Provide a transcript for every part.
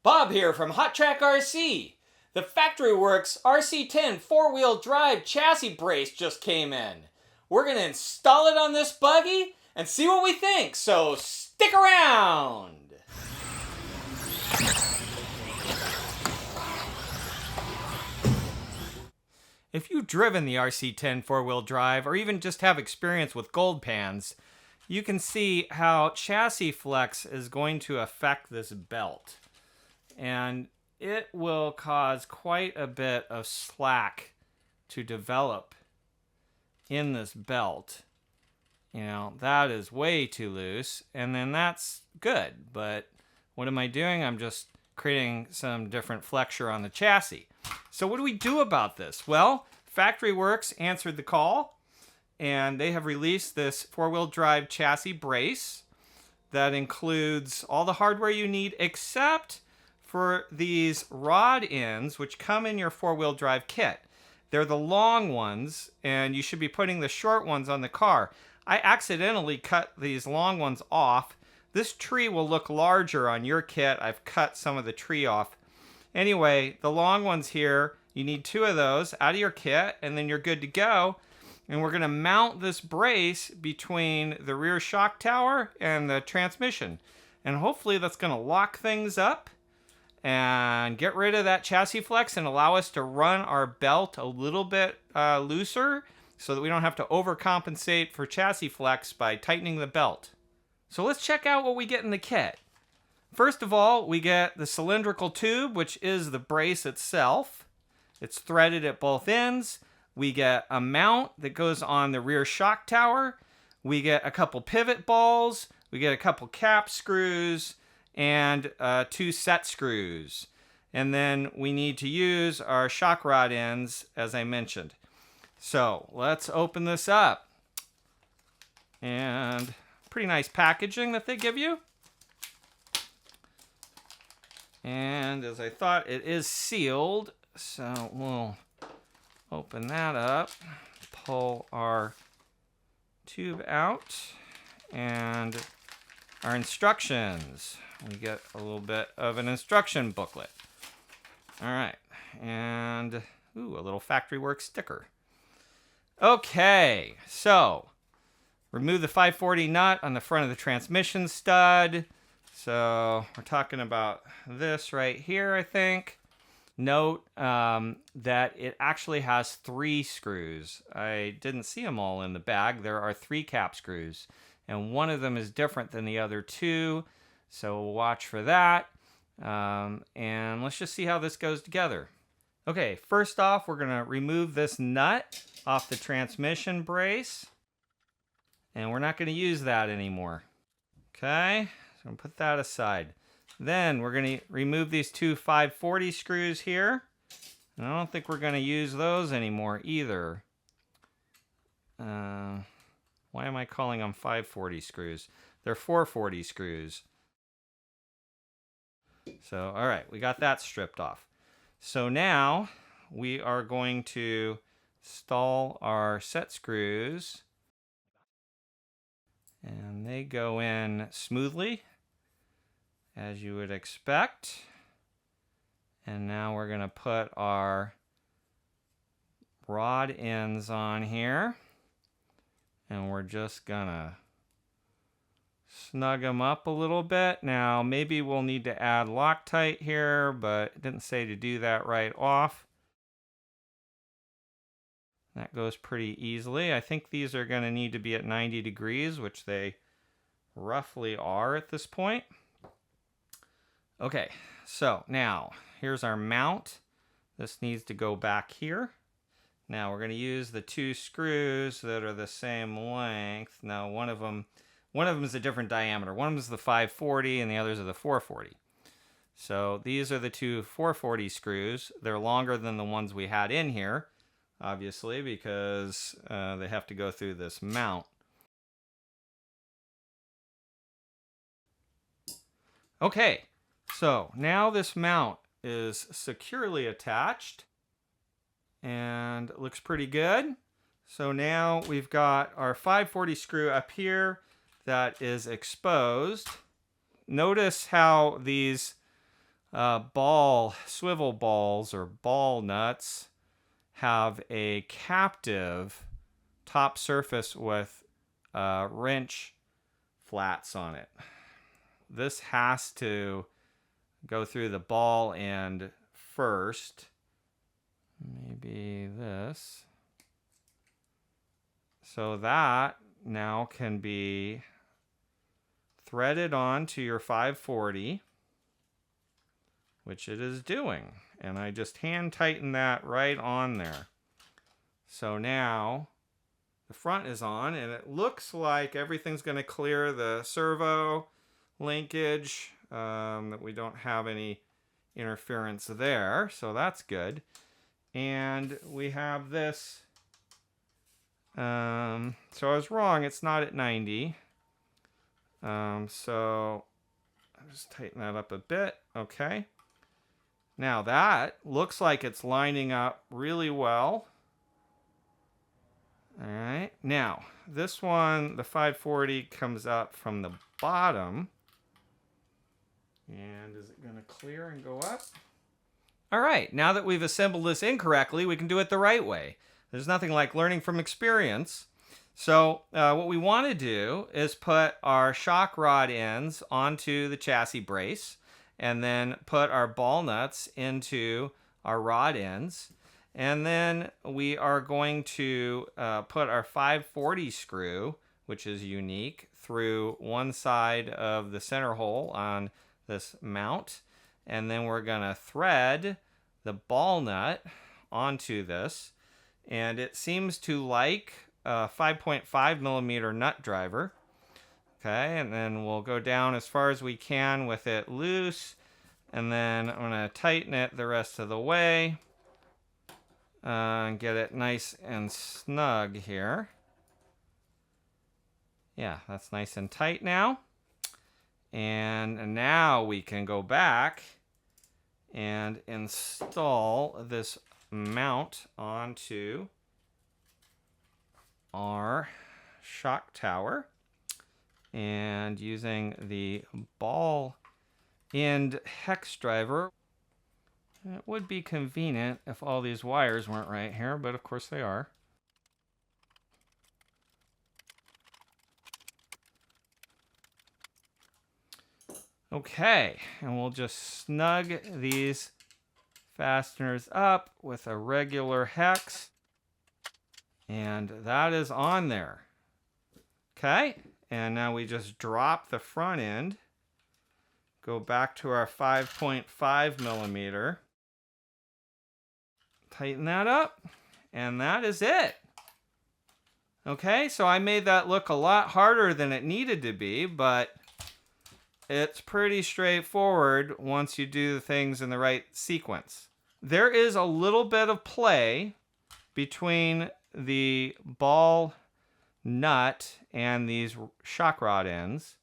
Bob here from Hot Track RC. The Factory Works RC10 4-wheel drive chassis brace just came in. We're going to install it on this buggy and see what we think, so stick around! If you've driven the RC10 4-wheel drive or even just have experience with gold pans, you can see how chassis flex is going to affect this belt. And it will cause quite a bit of slack to develop in this belt. You know, that is way too loose, and then that's good. But what am I doing? I'm just creating some different flexure on the chassis. So what do we do about this? Well, Factory Works answered the call, and they have released this 4-wheel drive chassis brace that includes all the hardware you need except for these rod ends, which come in your 4-wheel drive kit. They're the long ones, and you should be putting the short ones on the car. I accidentally cut these long ones off. This tree will look larger on your kit. I've cut some of the tree off. Anyway, the long ones here, you need 2 of those out of your kit, and then you're good to go. And we're going to mount this brace between the rear shock tower and the transmission. And hopefully that's going to lock things up and get rid of that chassis flex and allow us to run our belt a little bit looser so that we don't have to overcompensate for chassis flex by tightening the belt. So let's check out what we get in the kit. First of all, we get the cylindrical tube, which is the brace itself. It's threaded at both ends. We get a mount that goes on the rear shock tower. We get a couple pivot balls. We get a couple cap screws and 2 set screws. And then we need to use our shock rod ends, as I mentioned. So let's open this up. And pretty nice packaging that they give you. And as I thought, it is sealed. So we'll open that up, pull our tube out, and our instructions. We get a little bit of an instruction booklet. All right, and a little Factory Works sticker. Okay, so remove the 540 nut on the front of the transmission stud. So we're talking about this right here, I think. Note that it actually has 3 screws. I didn't see them all in the bag. There are 3 cap screws, and one of them is different than the other 2. So we'll watch for that. And let's just see how this goes together. Okay, first off, we're going to remove this nut off the transmission brace. And we're not going to use that anymore. Okay, so I'm going to put that aside. Then we're going to remove these 2 540 screws here. And I don't think we're going to use those anymore either. Why am I calling them 540 screws? They're 440 screws. So, all right, we got that stripped off. So now we are going to install our set screws. And they go in smoothly, as you would expect. And now we're going to put our rod ends on here. And we're just going to snug them up a little bit. Now, maybe we'll need to add Loctite here, but it didn't say to do that right off. That goes pretty easily. I think these are going to need to be at 90 degrees, which they roughly are at this point. Okay, so now here's our mount. This needs to go back here. Now we're going to use the 2 screws that are the same length. Now one of them is a different diameter. One of them is the 540 and the others are the 440. So these are the 2 440 screws. They're longer than the ones we had in here, obviously, because they have to go through this mount. Okay, so now this mount is securely attached and it looks pretty good. So now we've got our 540 screw up here that is exposed. Notice how these swivel balls or ball nuts have a captive top surface with wrench flats on it. This has to go through the ball end first. Maybe this. So that now can be threaded onto your 540, which it is doing. And I just hand tighten that right on there. So now the front is on, and it looks like everything's going to clear the servo linkage, that we don't have any interference there, so that's good. And we have this, so I was wrong, it's not at 90. So I'll just tighten that up a bit. Okay. Now that looks like it's lining up really well. All right. Now, this one, the 540 comes up from the bottom. And is it going to clear and go up? All right. Now that we've assembled this incorrectly, we can do it the right way. There's nothing like learning from experience. So what we want to do is put our shock rod ends onto the chassis brace, and then put our ball nuts into our rod ends. And then we are going to put our 540 screw, which is unique, through one side of the center hole on this mount. And then we're going to thread the ball nut onto this. And it seems to like a 5.5 millimeter nut driver. Okay, and then we'll go down as far as we can with it loose. And then I'm going to tighten it the rest of the way. And get it nice and snug here. Yeah, that's nice and tight now. And now we can go back and install this mount onto our shock tower. And using the ball end hex driver. It would be convenient if all these wires weren't right here, but of course they are. Okay, and we'll just snug these fasteners up with a regular hex. And that is on there. Okay, and now we just drop the front end. Go back to our 5.5 millimeter. Tighten that up, and that is it. Okay, so I made that look a lot harder than it needed to be, but it's pretty straightforward once you do the things in the right sequence. There is a little bit of play between the ball nut and these shock rod ends,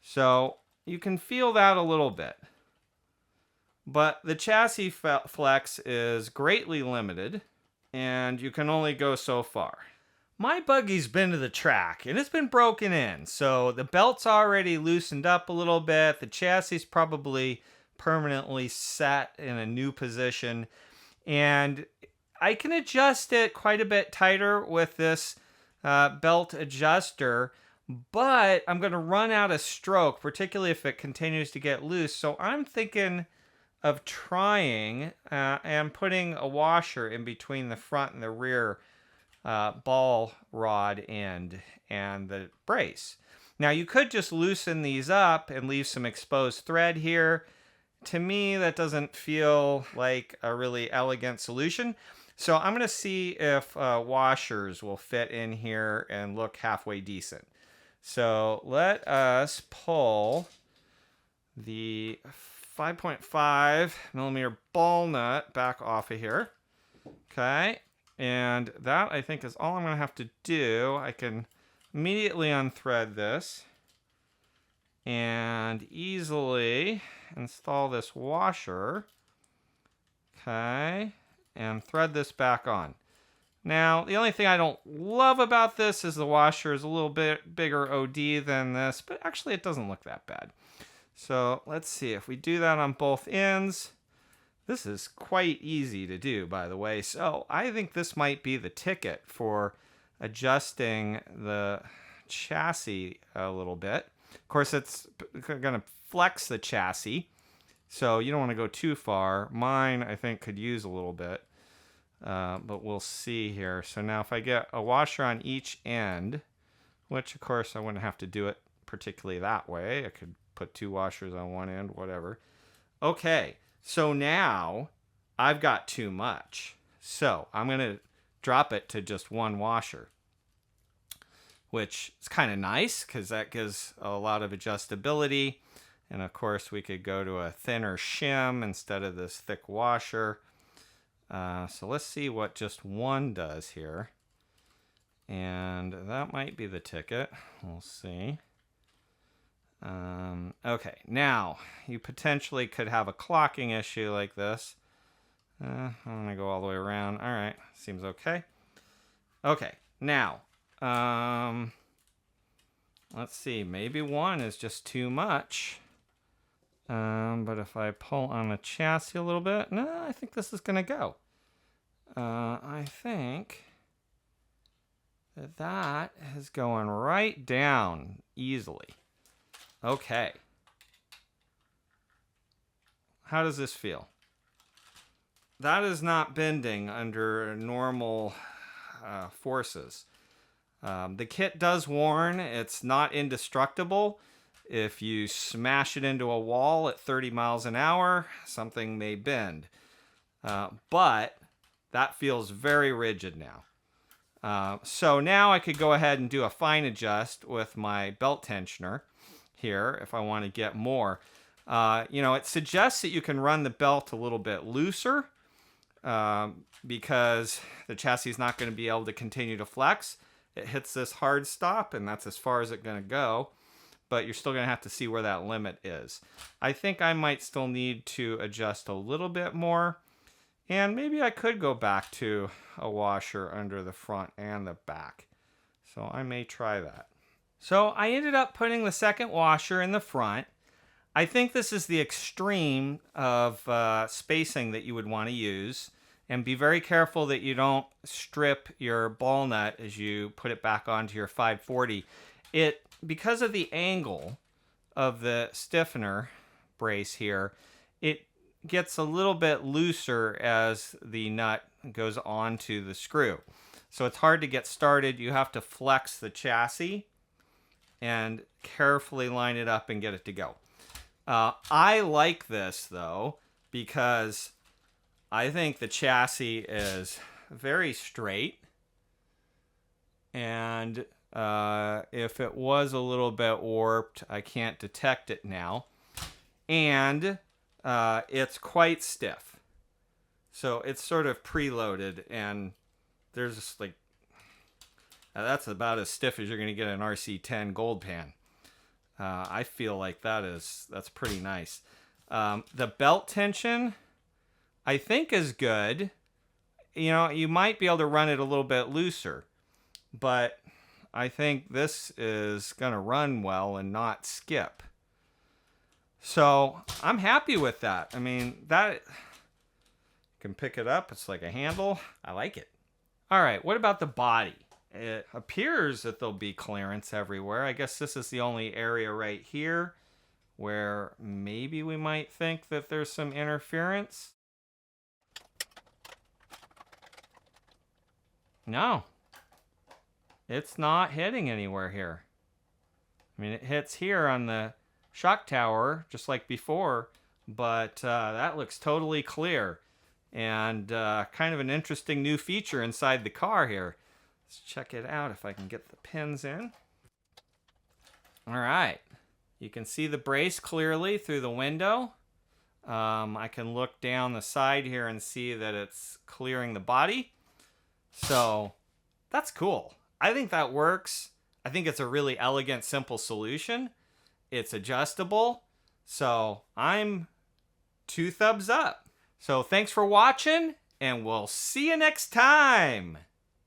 so you can feel that a little bit. But the chassis flex is greatly limited, and you can only go so far. My buggy's been to the track, and it's been broken in, so the belt's already loosened up a little bit. The chassis is probably permanently set in a new position, and I can adjust it quite a bit tighter with this belt adjuster, but I'm going to run out of stroke, particularly if it continues to get loose. So I'm thinking of trying and putting a washer in between the front and the rear ball rod end and the brace. Now you could just loosen these up and leave some exposed thread here. To me, that doesn't feel like a really elegant solution. So I'm going to see if washers will fit in here and look halfway decent. So let us pull the 5.5 millimeter ball nut back off of here. Okay, and that I think is all I'm going to have to do. I can immediately unthread this and easily install this washer. Okay, and thread this back on. Now, the only thing I don't love about this is the washer is a little bit bigger OD than this, but actually it doesn't look that bad. So let's see if we do that on both ends. This is quite easy to do, by the way. So I think this might be the ticket for adjusting the chassis a little bit. Of course, it's going to flex the chassis, so you don't want to go too far. Mine, I think, could use a little bit, but we'll see here. So now if I get a washer on each end, which, of course, I wouldn't have to do it particularly that way. I could put 2 washers on one end, whatever. Okay. So now I've got too much. So I'm going to drop it to just 1 washer, which is kind of nice because that gives a lot of adjustability. And of course, we could go to a thinner shim instead of this thick washer. So let's see what just 1 does here. And that might be the ticket. We'll see. Okay, now you potentially could have a clocking issue like this. I'm going to go all the way around. All right, seems okay. Okay, now, let's see. Maybe 1 is just too much. But if I pull on the chassis a little bit, no, I think this is going to go. I think that is going right down easily. Okay. How does this feel? That is not bending under normal forces. The kit does warn it's not indestructible. If you smash it into a wall at 30 miles an hour, something may bend. But that feels very rigid now. So now I could go ahead and do a fine adjust with my belt tensioner here if I want to get more. It suggests that you can run the belt a little bit looser because the chassis is not going to be able to continue to flex. It hits this hard stop, and that's as far as it's going to go. But you're still going to have to see where that limit is. I think I might still need to adjust a little bit more. And maybe I could go back to a washer under the front and the back. So I may try that. So I ended up putting the second washer in the front. I think this is the extreme of spacing that you would want to use. And be very careful that you don't strip your ball nut as you put it back onto your 540. Because of the angle of the stiffener brace here, it gets a little bit looser as the nut goes onto the screw. So it's hard to get started. You have to flex the chassis and carefully line it up and get it to go. I like this, though, because I think the chassis is very straight. And if it was a little bit warped, I can't detect it now. And it's quite stiff. So it's sort of preloaded, and there's just like, that's about as stiff as you're going to get an RC10 gold pan. I feel like that's pretty nice. The belt tension, I think, is good. You might be able to run it a little bit looser, but I think this is going to run well and not skip. So I'm happy with that. I mean, that you can pick it up. It's like a handle. I like it. All right, what about the body? It appears that there'll be clearance everywhere. I guess this is the only area right here where maybe we might think that there's some interference. No. It's not hitting anywhere here. I mean, it hits here on the shock tower, just like before, but that looks totally clear. And kind of an interesting new feature inside the car here. Let's check it out if I can get the pins in. All right. You can see the brace clearly through the window. I can look down the side here and see that it's clearing the body. So that's cool. I think that works. I think it's a really elegant, simple solution. It's adjustable. So I'm 2 thumbs up. So thanks for watching, and we'll see you next time.